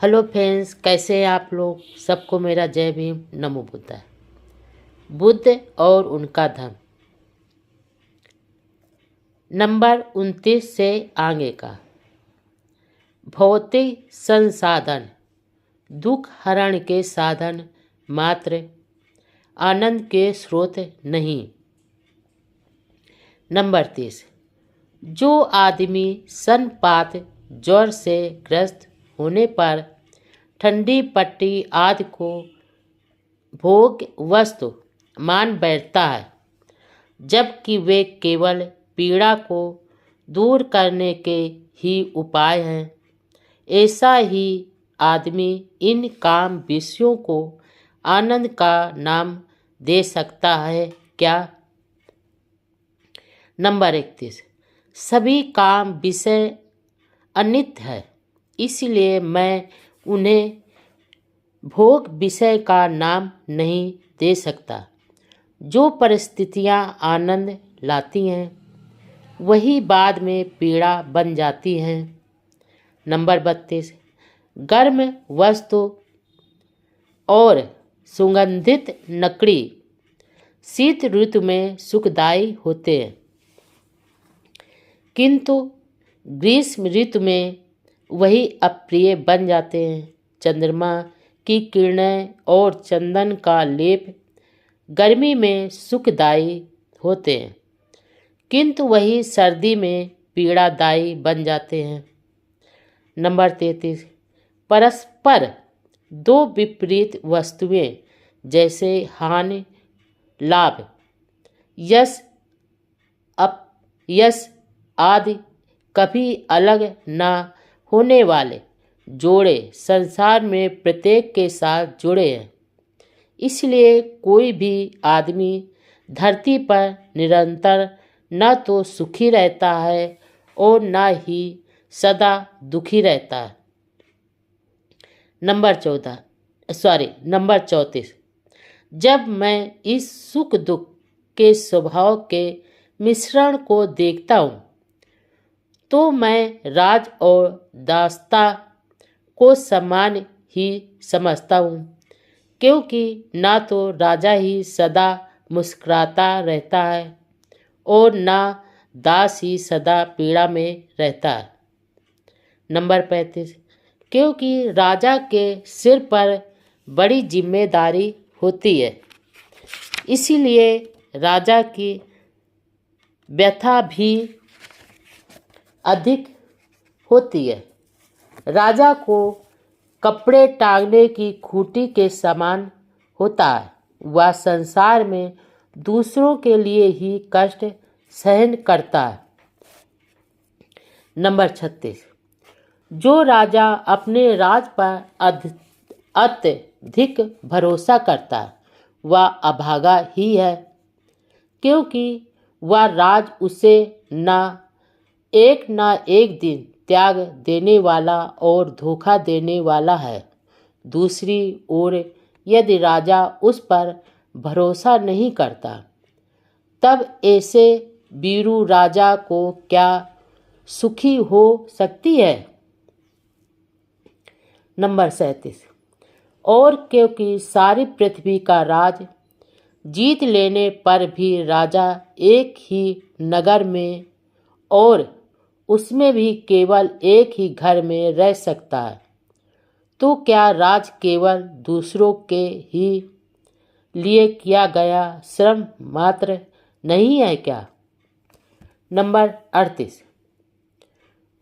Hello friends, कैसे हैं आप लोग। सबको मेरा जय भीम, नमो बुद्धाय। बुद्ध और उनका धर्म, नंबर 29 से आगे का। भौतिक संसाधन दुख हरण के साधन मात्र, आनंद के स्रोत नहीं। नंबर 30, जो आदमी सनपात ज्वर से ग्रस्त होने पर ठंडी पट्टी आदि को भोग वस्तु मान बैठता है, जबकि वे केवल पीड़ा को दूर करने के ही उपाय हैं, ऐसा ही आदमी इन काम विषयों को आनंद का नाम दे सकता है क्या। नंबर 31, सभी काम विषय अनित्य है, इसलिए मैं उन्हें भोग विषय का नाम नहीं दे सकता। जो परिस्थितियां आनंद लाती हैं वही बाद में पीड़ा बन जाती हैं। नंबर 32, गर्म वस्तु और सुगंधित लकड़ी शीत ऋतु में सुखदायी होते हैं, किंतु ग्रीष्म ऋतु में वही अप्रिय बन जाते हैं। चंद्रमा की किरणें और चंदन का लेप गर्मी में सुखदायी होते हैं, किंतु वही सर्दी में पीड़ादायी बन जाते हैं। नंबर 33, परस्पर दो विपरीत वस्तुएं जैसे हानि लाभ, यश अपयश आदि कभी अलग न होने वाले जोड़े संसार में प्रत्येक के साथ जुड़े हैं। इसलिए कोई भी आदमी धरती पर निरंतर न तो सुखी रहता है और न ही सदा दुखी रहता है। नंबर 34, जब मैं इस सुख दुख के स्वभाव के मिश्रण को देखता हूँ तो मैं राज और दासता को समान ही समझता हूँ, क्योंकि ना तो राजा ही सदा मुस्कुराता रहता है और ना दास ही सदा पीड़ा में रहता है। नंबर 35, क्योंकि राजा के सिर पर बड़ी जिम्मेदारी होती है, इसीलिए राजा की व्यथा भी अधिक होती है। राजा को कपड़े टांगने की खूंटी के समान होता है। वह संसार में दूसरों के लिए ही कष्ट सहन करता है। नंबर 36, जो राजा अपने राज पर अत्यधिक भरोसा करता है वह अभागा ही है, क्योंकि वह राज उसे न एक दिन त्याग देने वाला और धोखा देने वाला है। दूसरी ओर यदि राजा उस पर भरोसा नहीं करता तब ऐसे वीरू राजा को क्या सुखी हो सकती है। नंबर 37, और क्योंकि सारी पृथ्वी का राज जीत लेने पर भी राजा एक ही नगर में और उसमें भी केवल एक ही घर में रह सकता है, तो क्या राज केवल दूसरों के ही लिए किया गया श्रम मात्र नहीं है क्या। नंबर 38,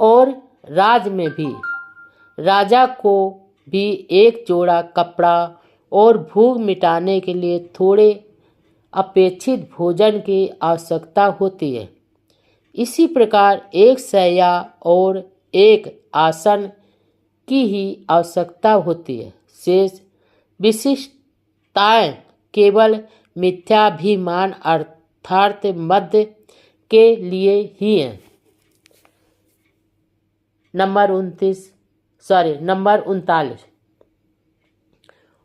और राज में भी राजा को भी एक जोड़ा कपड़ा और भूख मिटाने के लिए थोड़े अपेक्षित भोजन की आवश्यकता होती है। इसी प्रकार एक शैया और एक आसन की ही आवश्यकता होती है। शेष विशिष्टताएं केवल मिथ्याभिमान अर्थात मध्य के लिए ही हैं। नंबर 39,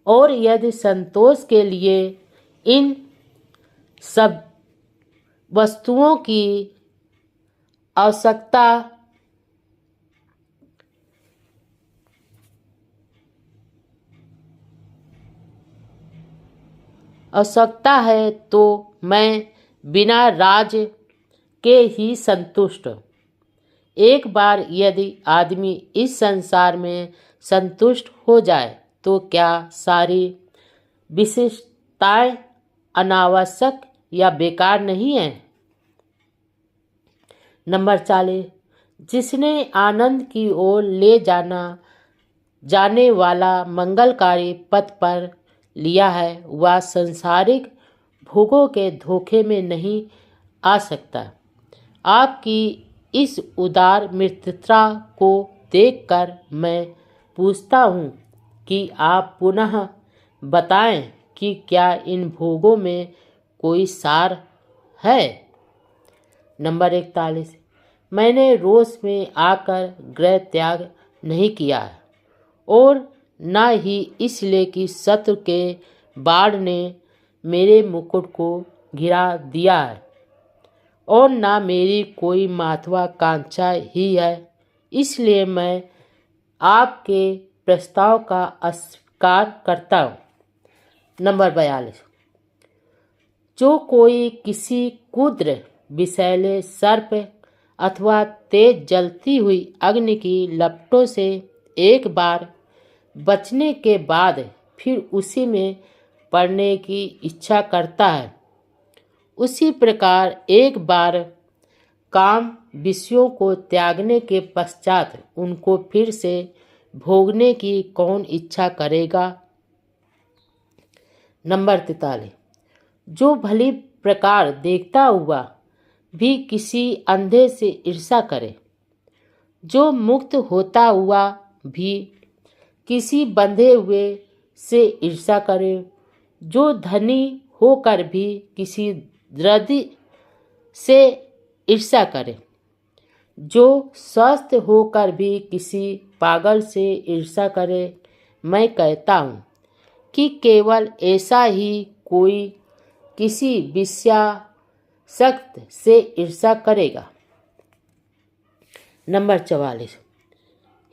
और यदि संतोष के लिए इन सब वस्तुओं की आवश्यकता आवश्यकता है तो मैं बिना राज के ही संतुष्ट। एक बार यदि आदमी इस संसार में संतुष्ट हो जाए तो क्या सारी विशिष्टताएं अनावश्यक या बेकार नहीं है? नंबर 40, जिसने आनंद की ओर ले जाने वाला मंगलकारी पथ पर लिया है वह सांसारिक भोगों के धोखे में नहीं आ सकता। आपकी इस उदार मित्रता को देखकर मैं पूछता हूँ कि आप पुनः बताएं कि क्या इन भोगों में कोई सार है? नंबर 41, मैंने रोष में आकर गृह त्याग नहीं किया है और न ही इसलिए कि शत्रु के बाढ़ ने मेरे मुकुट को गिरा दिया है और ना मेरी कोई महत्वाकांक्षा ही है, इसलिए मैं आपके प्रस्ताव का अस्वीकार करता हूँ। नंबर 42, जो कोई किसी कुद्र विषैले सर्प अथवा तेज जलती हुई अग्नि की लपटों से एक बार बचने के बाद फिर उसी में पड़ने की इच्छा करता है, उसी प्रकार एक बार काम विषयों को त्यागने के पश्चात उनको फिर से भोगने की कौन इच्छा करेगा? नंबर 43, जो भली प्रकार देखता हुआ भी किसी अंधे से ईर्ष्या करे, जो मुक्त होता हुआ भी किसी बंधे हुए से ईर्ष्या करे, जो धनी होकर भी किसी दृढ़ से ईर्ष्या करे, जो स्वस्थ होकर भी किसी पागल से ईर्ष्या करे, मैं कहता हूँ कि केवल ऐसा ही कोई किसी विषयासक्त से ईर्ष्या करेगा। नंबर 44,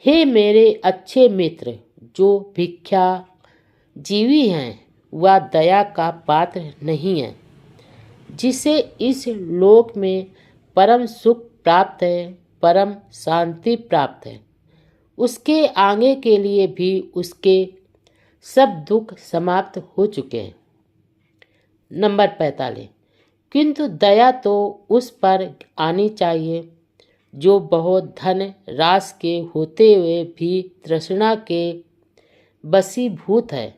हे मेरे अच्छे मित्र, जो भिक्षा जीवी हैं वह दया का पात्र नहीं है। जिसे इस लोक में परम सुख प्राप्त है, परम शांति प्राप्त है, उसके आगे के लिए भी उसके सब दुख समाप्त हो चुके हैं। नंबर 45, किंतु दया तो उस पर आनी चाहिए जो बहुत धन रास के होते हुए भी तृष्णा के वशीभूत है,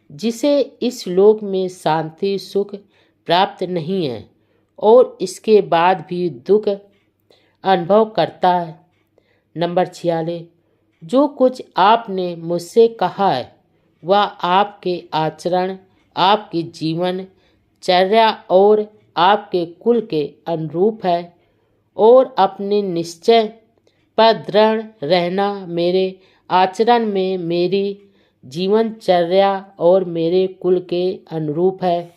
जिसे इस लोक में शांति सुख प्राप्त नहीं है और इसके बाद भी दुख अनुभव करता है। नंबर 46, जो कुछ आपने मुझसे कहा है वह आपके आचरण, आपकी जीवन चर्या और आपके कुल के अनुरूप है और अपने निश्चय पर दृढ़ रहना मेरे आचरण में, मेरी जीवनचर्या और मेरे कुल के अनुरूप है।